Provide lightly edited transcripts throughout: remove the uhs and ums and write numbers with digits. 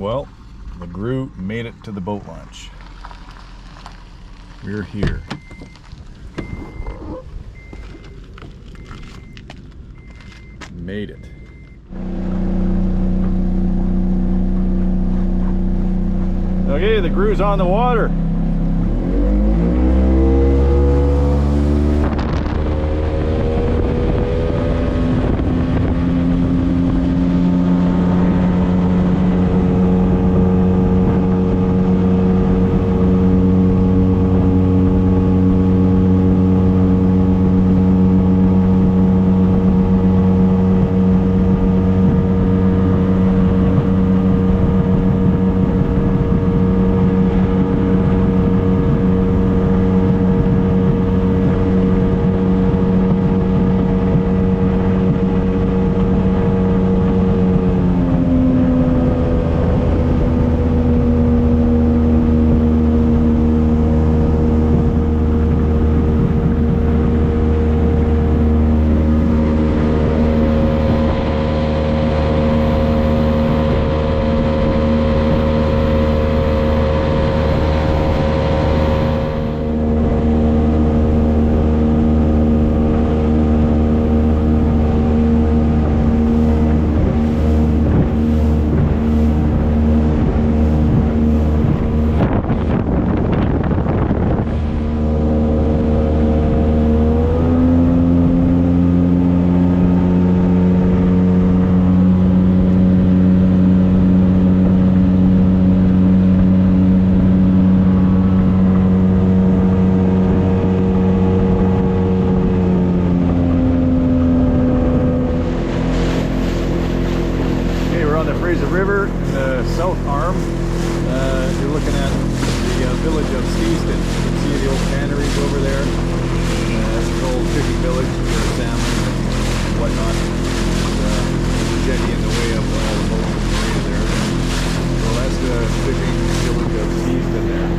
Well, the Gru made it to the boat launch. We're here. Made it. Okay, the Gru's on the water. River in the south arm. You're looking at the village of Steeston. You can see the old canneries over there. It's an old fishing village for salmon and whatnot. There's a jetty in the way of all the boats in the area there. So that's the fishing village of Steeston there.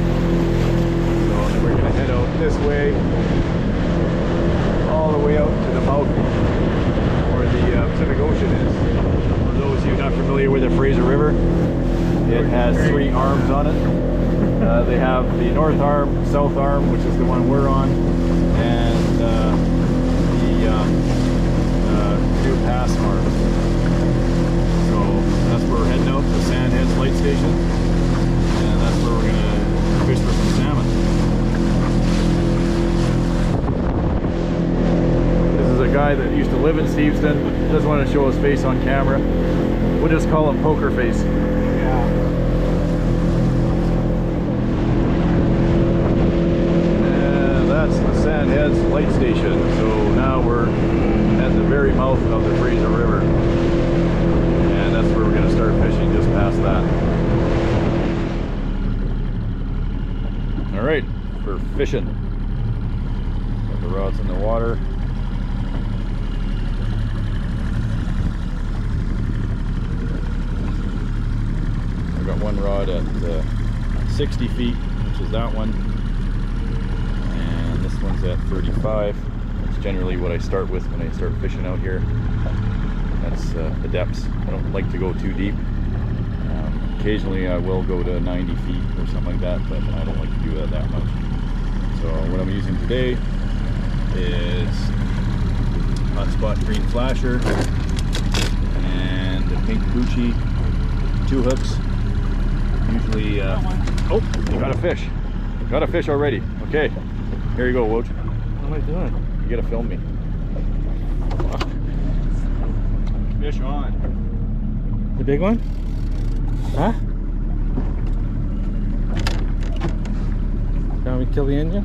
So we're going to head out this way, all the way out to the mouth where the Pacific Ocean is. For those of you not familiar with the Fraser River, it has three arms on it. They have the north arm, south arm, which is the one we're on, and the new pass arm. So that's where we're heading out, the Sandheads Light Station, and that's where we're going to fish for some salmon. This is a guy that used to live in Steveston. Doesn't want to show his face on camera. We'll just call him Poker Face. Yeah. And that's the Sandheads Light Station. So now we're at the very mouth of the Fraser River. And that's where we're going to start fishing, just past that. Alright, for fishing. Got the rods in the water. I've got one rod at 60 feet, which is that one, and this one's at 35. That's generally what I start with when I start fishing out here. That's the depths. I don't like to go too deep. Occasionally I will go to 90 feet or something like that, but I don't like to do that much. So what I'm using today is Hotspot Green Flasher and the Pink Gucci 2 hooks. Usually, oh, you got a fish. Got a fish already. Okay, here you go, Woj. What am I doing? You gotta film me. Fuck. Fish on. The big one? Huh? You want me to kill the engine?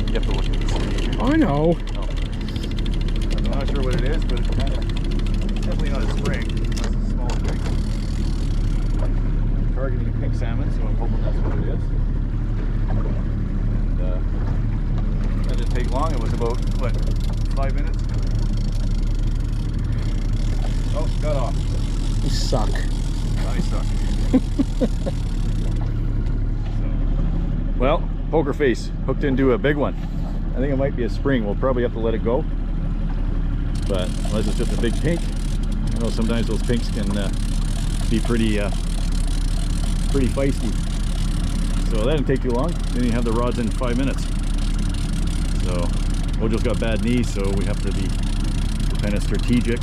You have to look at this. I know. Oh. I'm not sure what it is, but it's kind of definitely not a spring. It's a small spring. I'm targeting pink salmon, so I'm hoping that's what it is. And that didn't take long. It was about what, 5 minutes? Oh, got off. You suck. I suck. Well, Poker Face hooked into a big one. I think it might be a spring. We'll probably have to let it go. But unless it's just a big pink, You know, sometimes those pinks can be pretty feisty. So that didn't take too long. Then you have the rods in 5 minutes. So Ojo's got bad knees, so we have to be kind of strategic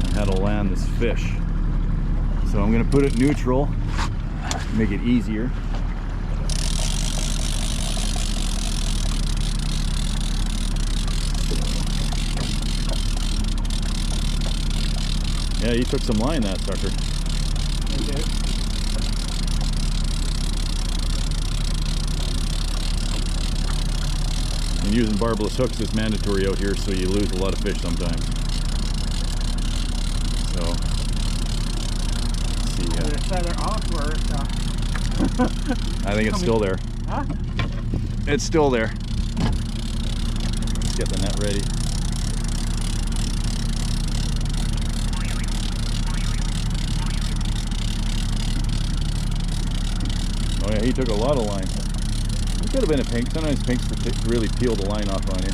on how to land this fish. So I'm gonna put it neutral, make it easier. Yeah, you took some line, that sucker. Okay. And using barbless hooks is mandatory out here, so you lose a lot of fish sometimes. So, let's see. Is it feather off or I think it's still there. Huh? It's still there. Let's get the net ready. Oh yeah, he took a lot of line. It could have been a pink. Sometimes pinks really peel the line off on you.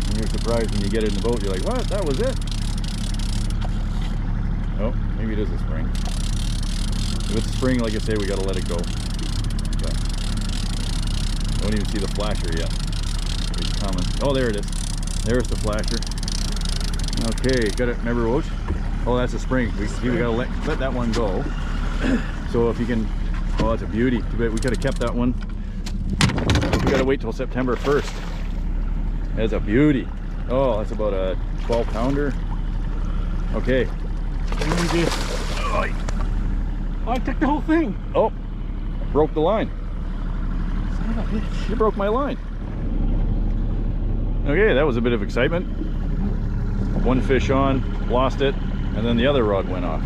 And you're surprised when you get it in the boat. You're like, what? That was it? Oh, maybe it is a spring. If it's a spring, like I say, we gotta let it go. But I don't even see the flasher yet. It's coming. Oh, there it is. There's the flasher. Okay, got it. Remember, Woj? Oh, that's a spring. We gotta let that one go. So if you can. Oh, that's a beauty. We could have kept that one. We gotta wait till September 1st. That's a beauty. Oh, that's about a 12 pounder. Okay. Oh, I took the whole thing. Oh, broke the line. Son of a bitch. You broke my line. Okay, that was a bit of excitement. One fish on, lost it, and then the other rod went off.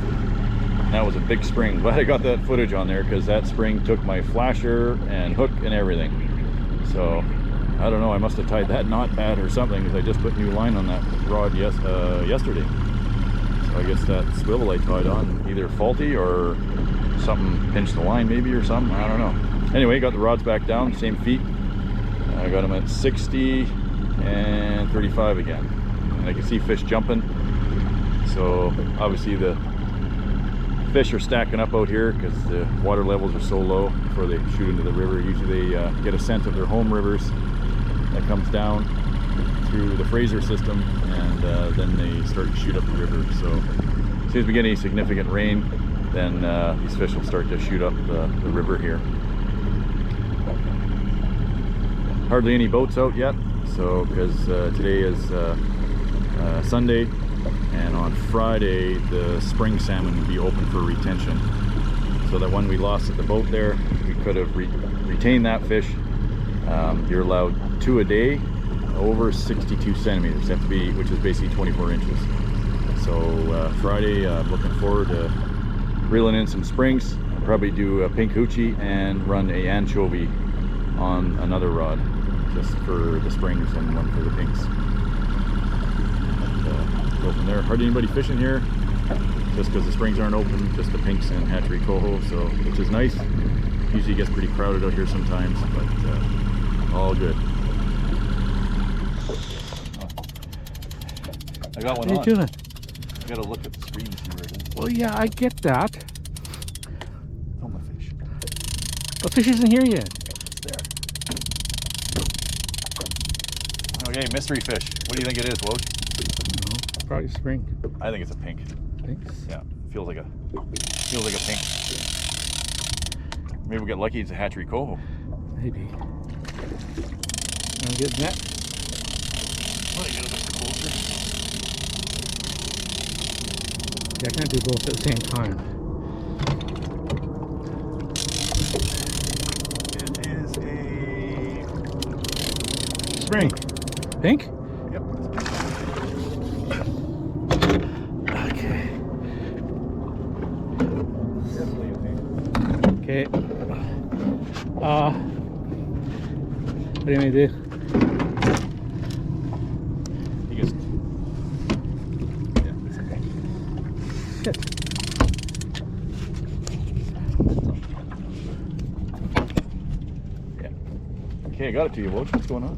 That was a big spring. Glad I got that footage on there because that spring took my flasher and hook and everything. So I don't know, I must have tied that knot bad or something because I just put new line on that rod yesterday. So I guess that swivel I tied on either faulty or something pinched the line maybe or something. I don't know. Anyway, got the rods back down, same feet. I got them at 60 and 35 again. And I can see fish jumping. So obviously the fish are stacking up out here because the water levels are so low before they shoot into the river. Usually they get a scent of their home rivers that comes down through the Fraser system, and then they start to shoot up the river. So as soon as we get any significant rain, then these fish will start to shoot up the river here. Hardly any boats out yet, so because today is Sunday, and on Friday the spring salmon will be open for retention, so that one we lost at the boat there, we could have retained that fish. You're allowed 2 a day over 62 centimeters, have to be, which is basically 24 inches. So Friday I'm looking forward to reeling in some springs. I'll probably do a pink hoochie and run a anchovy on another rod just for the springs and one for the pinks. Go from there. Hardly anybody fishing here just because the springs aren't open, just the pinks and hatchery coho, so which is nice. Usually gets pretty crowded out here sometimes, but all good. I got one on. What are you doing? I gotta look at the screen to see where it is. Well, yeah, I get that. Oh, my fish. The fish isn't here yet. It's there. Okay, mystery fish. What do you think it is, Woj? No, probably spring. I think it's a pink. Thanks. Yeah, feels like a pink. Maybe we'll get lucky. It's a hatchery coho. Maybe. I'm getting that. Well, get a bit closer. Yeah, I can't do both at the same time. It is a Spring. Pink? Yep. Okay. Definitely a pink. Okay. What do you want me to do? He gets. Yeah, it's a pink. Shit. Yeah. Okay, I got it to you, Woj. What's going on?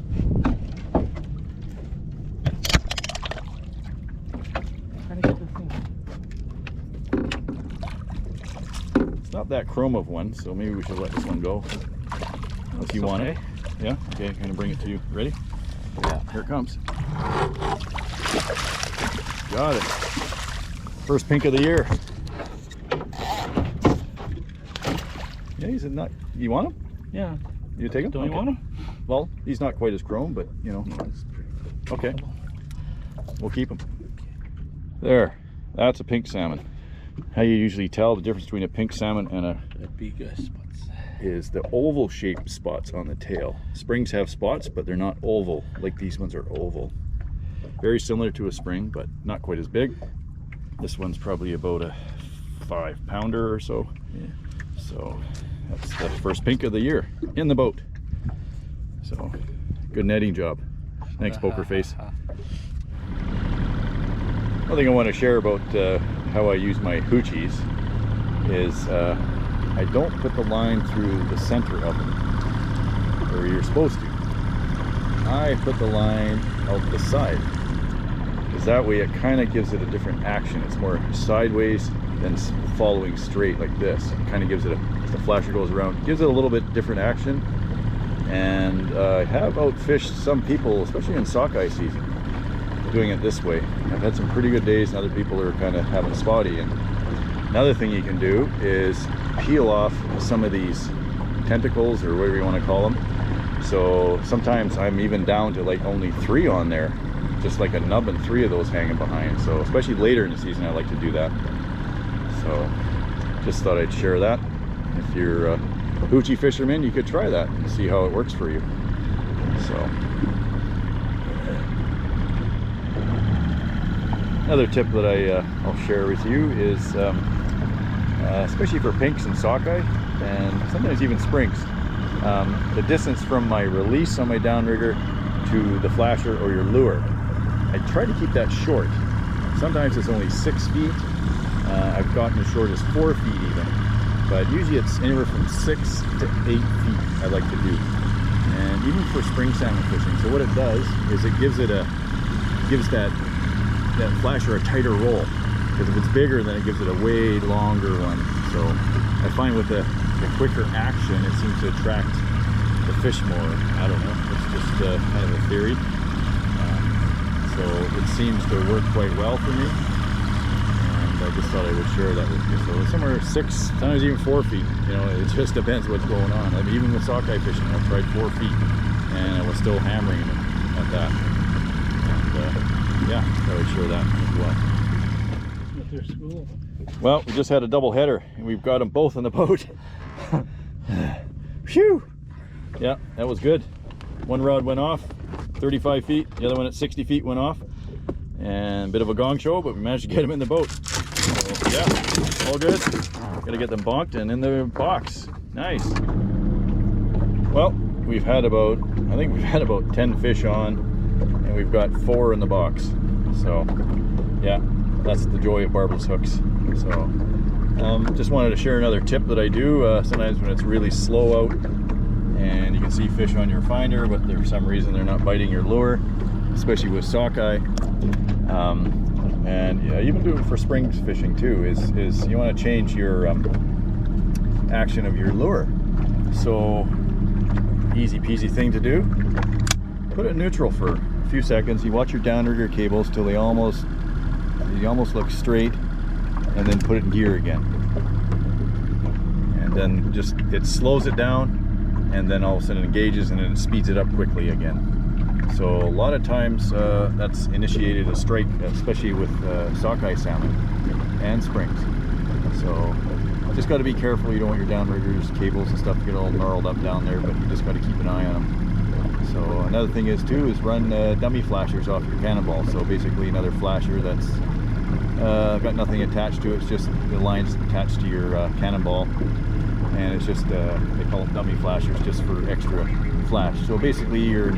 Trying to get this thing. not that chrome of one, so maybe we should let this one go. If you want it. Yeah? Okay, I'm gonna bring it to you. Ready? Yeah. Here it comes. Got it. First pink of the year. Yeah, he's not. You want him? Yeah. You take him? Don't you want him? Well, he's not quite as chrome, but you know. Okay. We'll keep him. There. That's a pink salmon. How you usually tell the difference between a pink salmon and a big spots is the oval shaped spots on the tail. Springs have spots, but they're not oval like these ones are oval. Very similar to a spring, but not quite as big. This one's probably about a 5-pounder or so. Yeah. So that's the first pink of the year in the boat. So good netting job. Thanks, poker face. One thing I want to share about how I use my hoochies is I don't put the line through the center of them, where you're supposed to. I put the line out the side, because that way it kind of gives it a different action. It's more sideways than following straight like this. It kind of gives it as the flasher goes around, gives it a little bit different action. And I have outfished some people, especially in sockeye season, doing it this way. I've had some pretty good days, and other people are kind of having spotty. And another thing you can do is peel off some of these tentacles, or whatever you want to call them. So sometimes I'm even down to like only 3 on there, just like a nub and 3 of those hanging behind. So especially later in the season, I like to do that. So just thought I'd share that. If you're a hoochie fisherman, you could try that and see how it works for you. So another tip that I'll share with you is especially for pinks and sockeye, and sometimes even springs, the distance from my release on my downrigger to the flasher or your lure, I try to keep that short. Sometimes it's only 6 feet. I've gotten as short as 4 feet even, but usually it's anywhere from 6 to 8 feet I like to do. And even for spring salmon fishing, so what it does is it gives that flasher a tighter roll, because if it's bigger, then it gives it a way longer one. So I find with the quicker action, it seems to attract the fish more. I don't know, it's just kind of a theory. So it seems to work quite well for me, and I just thought I would share that with you. So somewhere 6, sometimes even 4 feet, you know, it just depends what's going on. I mean, even with sockeye fishing, I've tried 4 feet and I was still hammering it at that. And yeah, I would share that as well. With their school. Well, we just had a double header and we've got them both on the boat. Phew! Yeah, that was good. One rod went off 35 feet, the other one at 60 feet went off, and a bit of a gong show, but we managed to get them in the boat. So yeah, all good. Gotta get them bonked and in the box. Nice. Well, we've had about, I think we've had about 10 fish on, and we've got 4 in the box. So yeah, that's the joy of barbless hooks. So just wanted to share another tip that I do. Sometimes when it's really slow out and you can see fish on your finder, but for some reason they're not biting your lure, especially with sockeye, and yeah, even do it for spring fishing too, is you want to change your action of your lure. So easy peasy thing to do, put it neutral for a few seconds. You watch your downrigger cables till they almost look straight, and then put it in gear again, and then just it slows it down, and then all of a sudden it engages and then it speeds it up quickly again. So a lot of times that's initiated a strike, especially with sockeye salmon and springs. So just got to be careful. You don't want your downriggers, cables and stuff to get all gnarled up down there, but you just got to keep an eye on them. So another thing is too is run dummy flashers off your cannonball. So basically another flasher that's got nothing attached to it. It's just the lines attached to your cannonball, and it's just they call them dummy flashers just for extra flash. So basically you're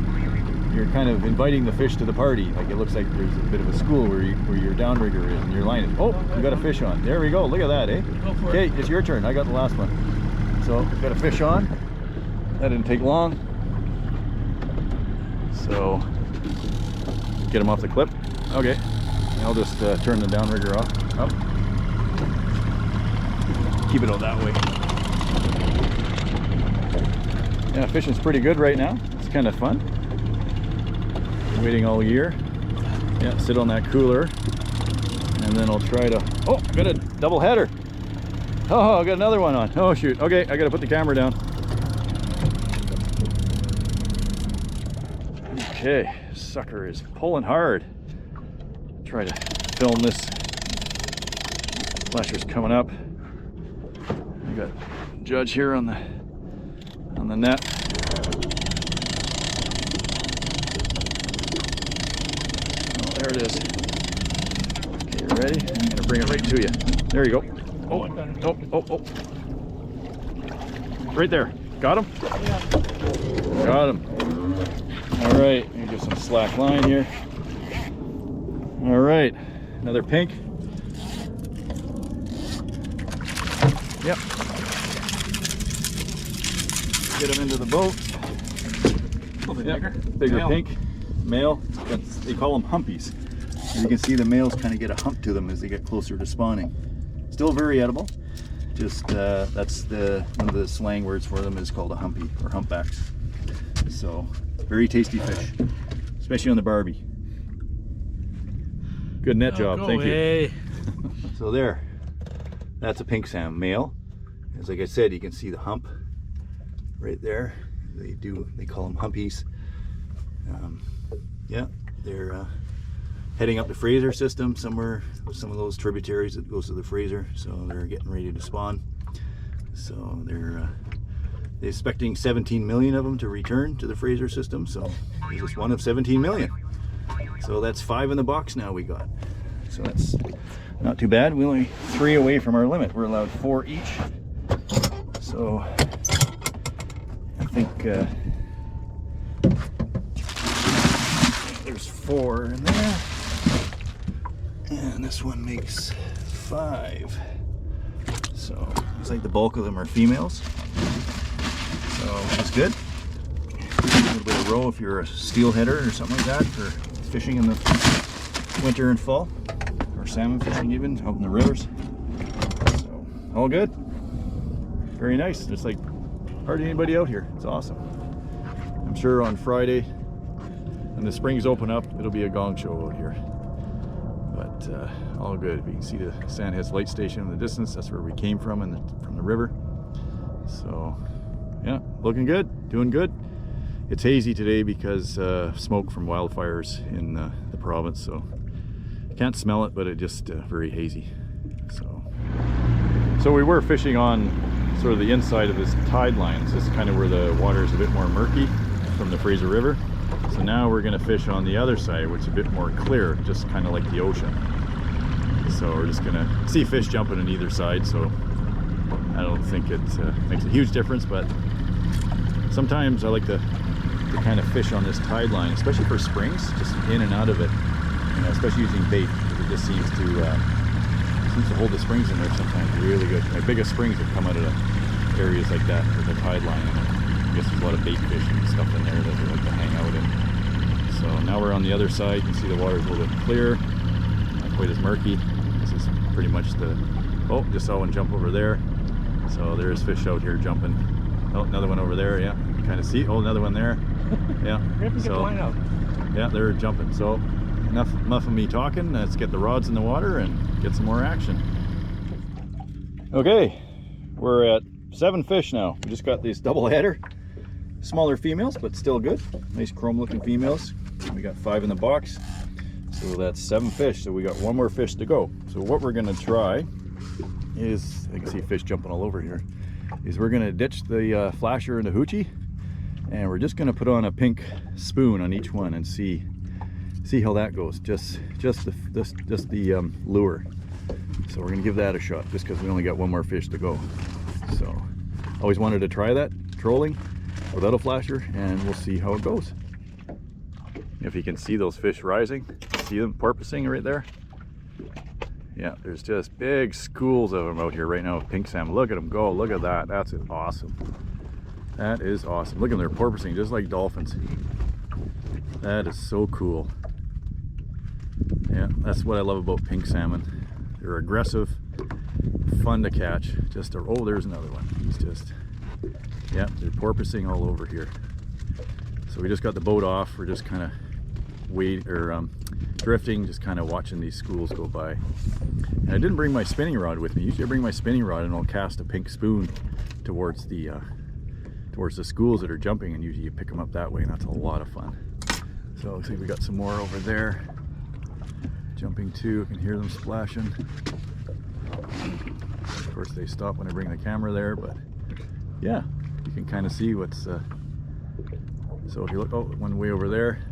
kind of inviting the fish to the party. Like it looks like there's a bit of a school where your downrigger is and your line is, oh, you got a fish on. There we go, look at that, eh? Okay, it's your turn. I got the last one. So got a fish on. That didn't take long. So get him off the clip. Okay, I'll just turn the downrigger off. keep it out that way. Yeah, fishing's pretty good right now. It's kind of fun. Waiting all year. Yeah, sit on that cooler. And then I'll try to, oh, I got a double header. Oh, I got another one on. Oh shoot, okay, I gotta put the camera down. Okay, sucker is pulling hard. Try to film this. Flasher's coming up. We got Judge here on the net. Oh, there it is. Okay, you ready? I'm gonna bring it right to you. There you go. Oh, oh, oh, oh. Right there. Got him? Yeah. Got him. All right, let me get some slack line here. All right, another pink. Yep. Get him into the boat. A little bit Yep. bigger. Bigger Male. pink. Male. They call them humpies. And you can see the males kind of get a hump to them as they get closer to spawning. Still very edible. Just that's one of the slang words for them is called a humpy or humpbacks. So very tasty fish, especially on the barbie. Good net job, thank you. So there, that's a pink salmon male. As like I said, you can see the hump right there. They call them humpies. Yeah, they're heading up the Fraser system somewhere, some of those tributaries that goes to the Fraser. So they're getting ready to spawn. So they're expecting 17 million of them to return to the Fraser system. So there's just one of 17 million. So that's 5 in the box now we got. So that's not too bad. We're only 3 away from our limit. We're allowed 4 each. So I think there's 4 in there. And this one makes 5. So it's like the bulk of them are females. So that's good. A little bit of roe if you're a steelheader or something like that for fishing in the winter and fall, or salmon fishing even out in the rivers. So all good. Very nice. There's like hardly anybody out here. It's awesome. I'm sure on Friday when the springs open up, it'll be a gong show out here. But all good. You can see the Sandheads light station in the distance. That's where we came from, from the river. So yeah, looking good, doing good. It's hazy today because smoke from wildfires in the province, so I can't smell it, but it just very hazy. So we were fishing on sort of the inside of this tide line. This is kind of where the water is a bit more murky from the Fraser River. So now we're going to fish on the other side, which is a bit more clear, just kind of like the ocean. So we're just going to see fish jumping on either side. So I don't think it makes a huge difference, but sometimes I like to kind of fish on this tide line, especially for springs, just in and out of it, you know, especially using bait, because it just seems to hold the springs in there sometimes really good. My biggest springs have come out of areas like that with the tide line, and I guess there's a lot of bait fish and stuff in there that they like to hang out in. So now we're on the other side. You can see the water's a little bit clear, not quite as murky. This is pretty much the, oh, just saw one jump over there. So there's fish out here jumping. Oh, another one over there, yeah. You can kind of see, oh, another one there. Yeah, so, yeah, they're jumping. So enough of me talking. Let's get the rods in the water and get some more action. Okay, we're at 7 fish now. We just got these double header. Smaller females, but still good. Nice chrome looking females. We got 5 in the box. So that's 7 fish. So we got 1 more fish to go. So what we're gonna try is, I can see fish jumping all over here, is we're gonna ditch the flasher and the hoochie, and we're just gonna put on a pink spoon on each one and see how that goes. Just the lure. So we're gonna give that a shot, just because we only got 1 more fish to go. So always wanted to try that trolling without a flasher, and we'll see how it goes. If you can see those fish rising, see them porpoising right there. Yeah, there's just big schools of them out here right now with pink salmon. Look at them go. Look at that. That's awesome. That is awesome. Look at them, they're porpoising just like dolphins. That is so cool. Yeah, that's what I love about pink salmon. They're aggressive. fun to catch. Just a, oh, there's another one. He's just, yeah, they're porpoising all over here. So we just got the boat off. We're just kind of drifting, just kind of watching these schools go by. And I didn't bring my spinning rod with me. Usually I bring my spinning rod and I'll cast a pink spoon towards the schools that are jumping, and usually you pick them up that way, and that's a lot of fun. So it looks like we got some more over there jumping too. I can hear them splashing. Of course they stop when I bring the camera there, but yeah, you can kind of see what's so if you look, oh, one way over there.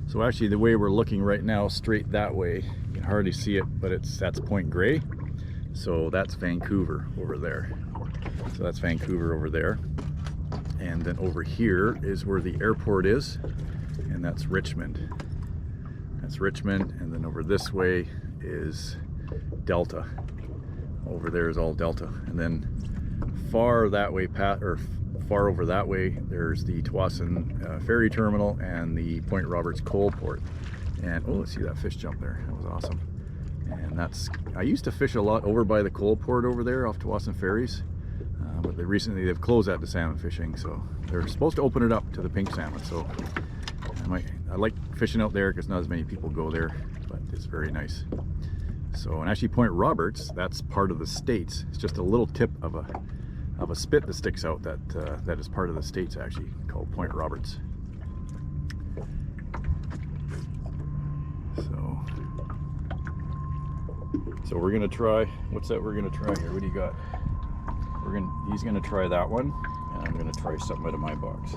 So actually the way we're looking right now, straight that way, you can hardly see it, but that's Point Grey. So that's Vancouver over there. So that's Vancouver over there. And then over here is where the airport is, and that's Richmond. That's Richmond, and then over this way is Delta. Over there is all Delta. And then far that way, far over that way, there's the Tsawwassen ferry terminal and the Point Roberts coal port. And oh, let's see that fish jump there. That was awesome. And that's, I used to fish a lot over by the coal port over there off Tsawwassen ferries, but they've closed that to salmon fishing. So they're supposed to open it up to the pink salmon. So I like fishing out there because not as many people go there, but it's very nice. So, and actually Point Roberts, that's part of the States. It's just a little tip of a spit that sticks out that is part of the States, actually, called Point Roberts. So we're gonna try, what's that we're gonna try here? What do you got? He's gonna try that one, and I'm gonna try something out of my box.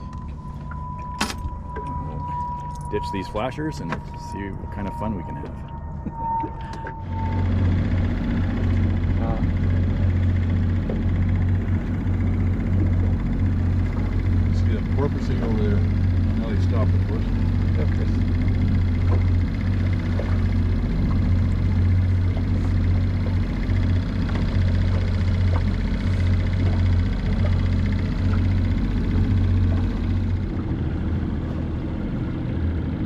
We'll ditch these flashers and see what kind of fun we can have. See them porpoising over there. Now they stop, of course.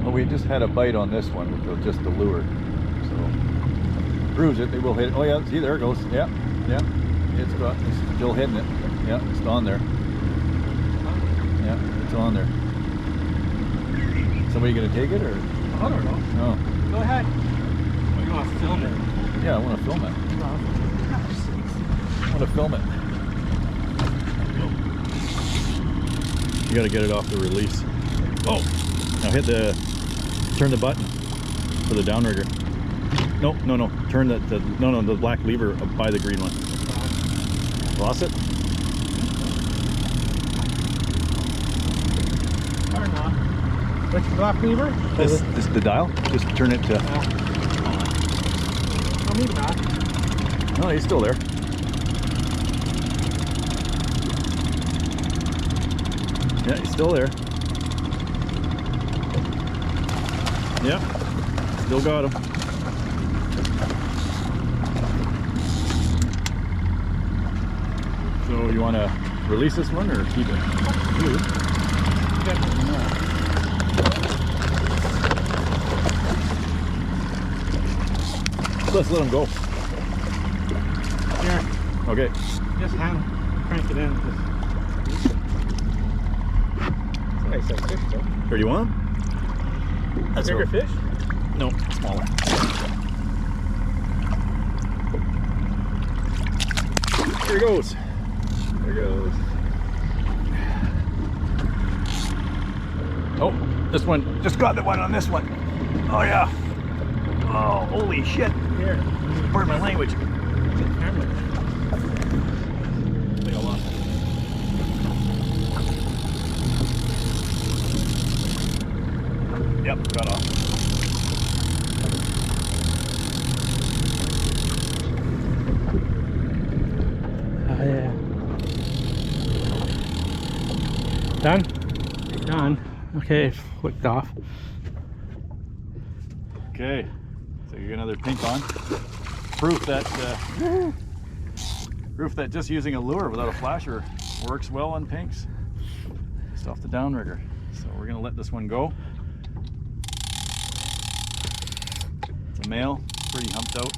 We just had a bite on this one with just the lure, so cruise it, they will hit it. Oh yeah, see, there it goes. Yeah, it's still hitting it. Yeah, it's on there. Yeah, it's on there. Somebody gonna take it, or? I don't know. No. Go ahead. You want to film it? Yeah, I want to film it. I want to film it. You gotta get it off the release. Oh, now turn the button for the downrigger. No, turn the black lever by the green one. Lost it? Or not. Which black lever? This the dial. Just turn it to. I'll move back. No, he's still there. Yeah, he's still there. Yeah, still got him. So you want to release this one or keep it? Let's let him go. Here. Okay. Just crank it in. Nice fish though. Here, do you want him? That's bigger fish? No, smaller. Here he goes. There he goes. Oh, this one, just got the one on this one. Oh yeah. Oh, holy shit. Here. Pardon my language. Yep, got off. Oh yeah. Done? Done. Okay, flicked off. Okay, so you get another pink on. Proof that just using a lure without a flasher works well on pinks. Just off the downrigger. So we're gonna let this one go. It's a male, pretty humped out.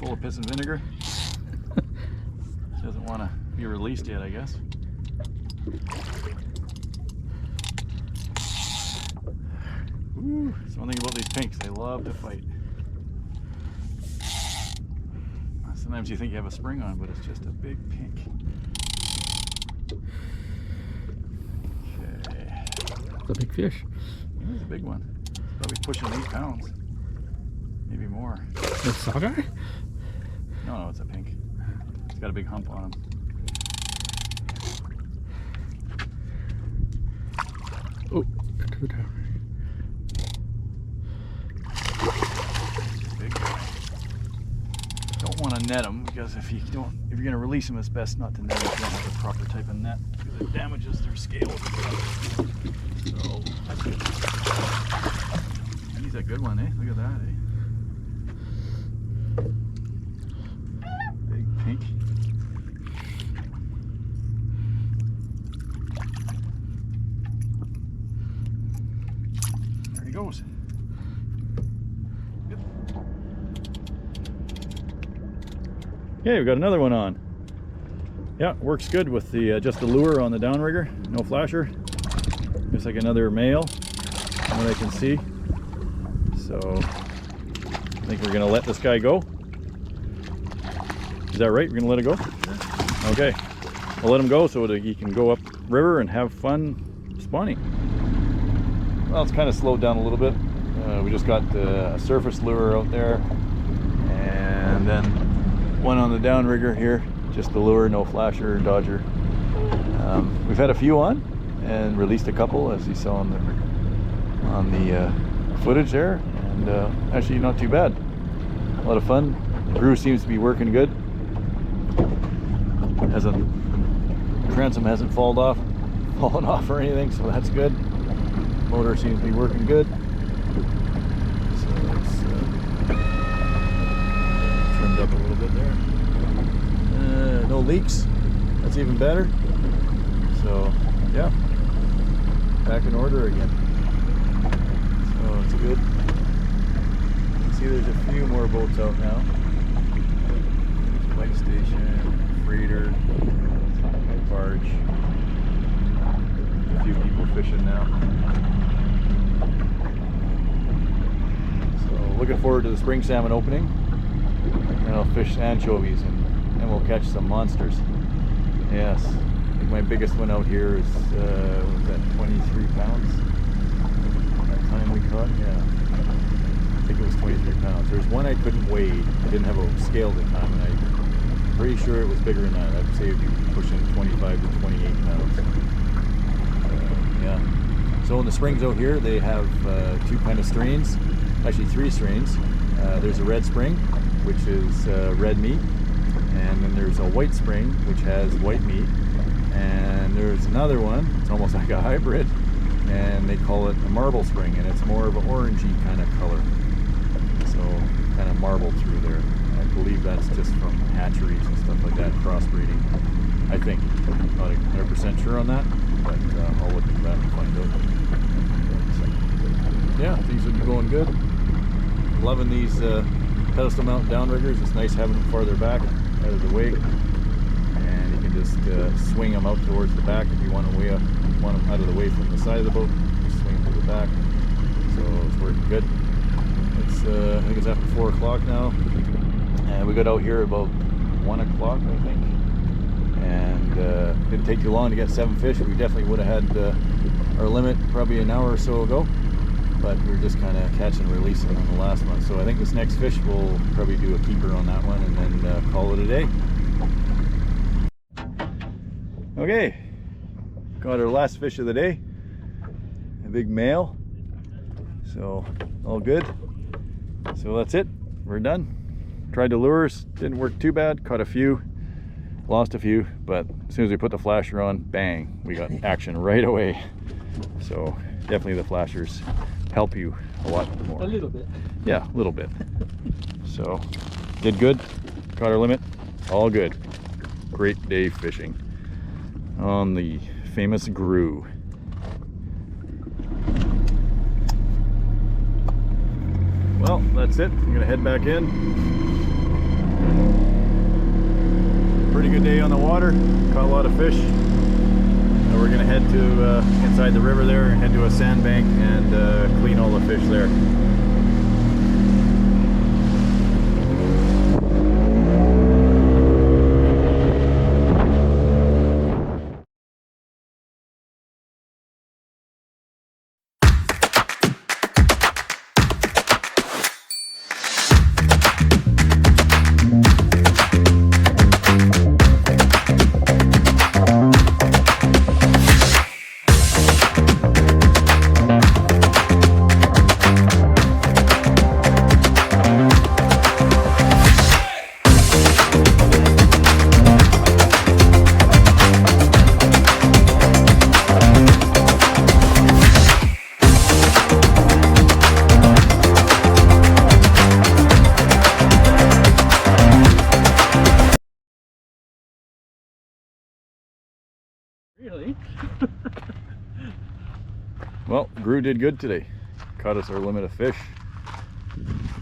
full of piss and vinegar. Doesn't want to be released yet, I guess. Woo. That's one thing about these pinks, they love to fight. Sometimes you think you have a spring on, but it's just a big pink. Okay. It's a big fish. It's a big one. It's probably pushing 8 pounds. Maybe more. The sockeye? No, it's a pink. It's got a big hump on him. Oh, two down. Big guy. Don't want to net them because if you're going to release them, it's best not to net them if you don't have the proper type of net because it damages their scales. So, he's a good one, eh? Look at that, eh? Big pink. There he goes. Good. Okay, we've got another one on. Yeah, works good with the just the lure on the downrigger, no flasher. Just like another male, from what I can see. So I think we're gonna let this guy go. Is that right? We're gonna let it go? Okay. I'll let him go so that he can go up river and have fun spawning. Well, it's kind of slowed down a little bit. We just got a surface lure out there, and then one on the downrigger here. Just the lure, no flasher, dodger. We've had a few on and released a couple, as you saw on the footage there, and actually not too bad. A lot of fun. The brew seems to be working good. Transom hasn't fallen off or anything, so that's good. Motor seems to be working good. So it's trimmed up a little bit there. No leaks. That's even better. So yeah, back in order again. So it's good. You can see there's a few more boats out now. Light station, freighter, barge. A few people fishing now. So looking forward to the spring salmon opening. And I'll fish anchovies and we'll catch some monsters. Yes. I think my biggest one out here is, what was that, 23 pounds? That time we caught? Yeah. I think it was 23 pounds. There's one I couldn't weigh. I didn't have a scale at the time, and I'm pretty sure it was bigger than that. I'd say it'd be pushing 25 to 28 pounds. Yeah. So in the springs out here, they have two kind of strains. Actually, 3 strains. There's a red spring, which is red meat. And then there's a white spring, which has white meat. And there's another one, it's almost like a hybrid, and they call it a marble spring, and it's more of an orangey kind of color. So kind of marbled through there. I believe that's just from hatcheries and stuff like that, crossbreeding. I think. I'm not 100% sure on that, but I'll look into that and find out. So, yeah, things would be going good. Loving these pedestal mount downriggers. It's nice having them farther back, out of the way. And you can just swing them out towards the back if you want them out of the way from the side of the boat. Just swing them to the back. So it's working good. It's I think it's after 4 o'clock now, and we got out here about 1 o'clock, I think. And didn't take too long to get 7 fish. We definitely would have had our limit probably an hour or so ago, but we were just kind of catching and releasing on the last one. So I think this next fish we'll probably do a keeper on that one and then call it a day. Okay, got our last fish of the day, a big male. So all good. So that's it, we're done. Tried the lures, didn't work too bad, caught a few, lost a few, but as soon as we put the flasher on, bang, we got action right away. So definitely the flashers help you a lot more. A little bit. Yeah, a little bit. So did good, caught our limit, all good. Great day fishing on the famous Grew. Well, that's it. I'm gonna head back in. good day on the water. Caught a lot of fish. We're gonna head to inside the river there, head to a sandbank and clean all the fish there. Really? Well, Gru did good today. Caught us our limit of fish.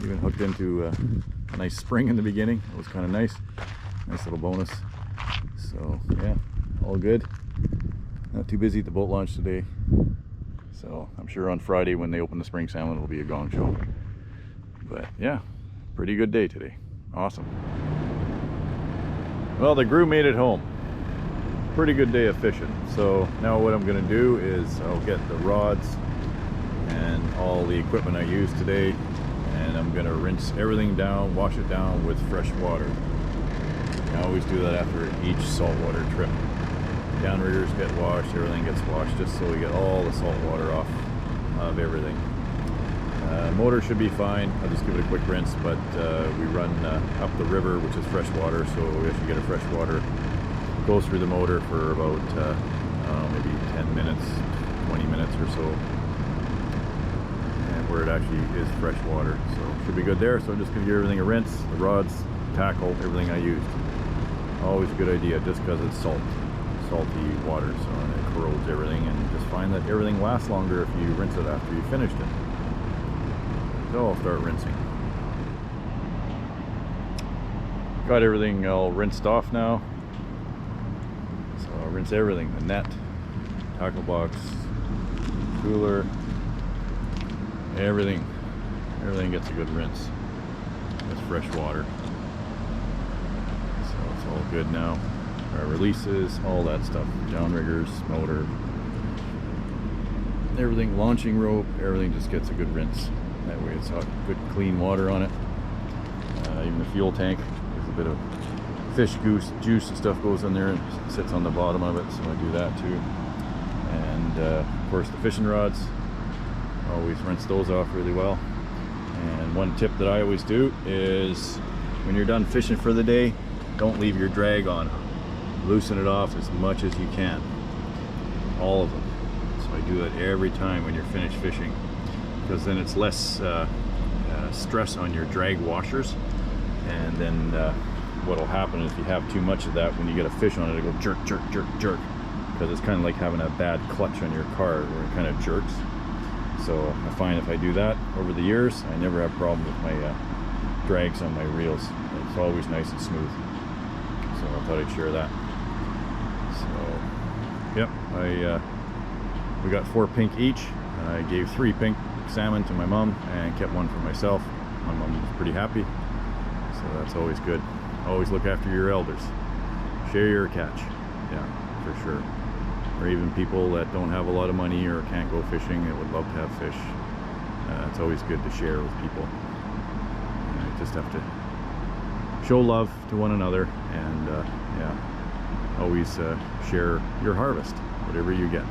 Even hooked into a nice spring in the beginning. It was kind of nice. Nice little bonus. So yeah, all good. Not too busy at the boat launch today. So I'm sure on Friday when they open the spring salmon it'll be a gong show. But yeah, pretty good day today. Awesome. Well, the Gru made it home. Pretty good day of fishing. So now what I'm going to do is I'll get the rods and all the equipment I used today, and I'm going to rinse everything down, wash it down with fresh water. I always do that after each saltwater trip. Downriggers get washed, everything gets washed, just so we get all the salt water off of everything. Motor should be fine. I'll just give it a quick rinse, but we run up the river, which is fresh water, so we actually get a fresh water. Goes through the motor for about maybe 10 minutes, 20 minutes or so, and where it actually is fresh water, so should be good there. So I'm just going to give everything a rinse, the rods, tackle, everything I used. Always a good idea, just because it's salty water, so it corrodes everything, and just find that everything lasts longer if you rinse it after you finished it. So I'll start rinsing. Got everything all rinsed off now. I'll rinse everything, the net, tackle box, cooler, everything gets a good rinse with fresh water. So it's all good now. Our releases, all that stuff, downriggers, motor, everything, launching rope, everything just gets a good rinse. That way it's hot, good clean water on it. Even the fuel tank, there's a bit of fish juice and stuff goes in there and sits on the bottom of it, so I do that too. And of course the fishing rods, always rinse those off really well. And one tip that I always do is when you're done fishing for the day, don't leave your drag on. Loosen it off as much as you can, all of them. So I do that every time when you're finished fishing, because then it's less stress on your drag washers. And then what'll happen is if you have too much of that, when you get a fish on it, it'll go jerk, jerk, jerk, jerk, because it's kind of like having a bad clutch on your car where it kind of jerks. So I find if I do that over the years, I never have problems with my drags on my reels. It's always nice and smooth. So I thought I'd share that. So yep, we got 4 pink each. I gave 3 pink salmon to my mom and kept 1 for myself. My mom was pretty happy, so that's always good. Always look after your elders. Share your catch. Yeah, for sure. Or even people that don't have a lot of money or can't go fishing that would love to have fish. It's always good to share with people. You just have to show love to one another, and yeah, always share your harvest, whatever you get.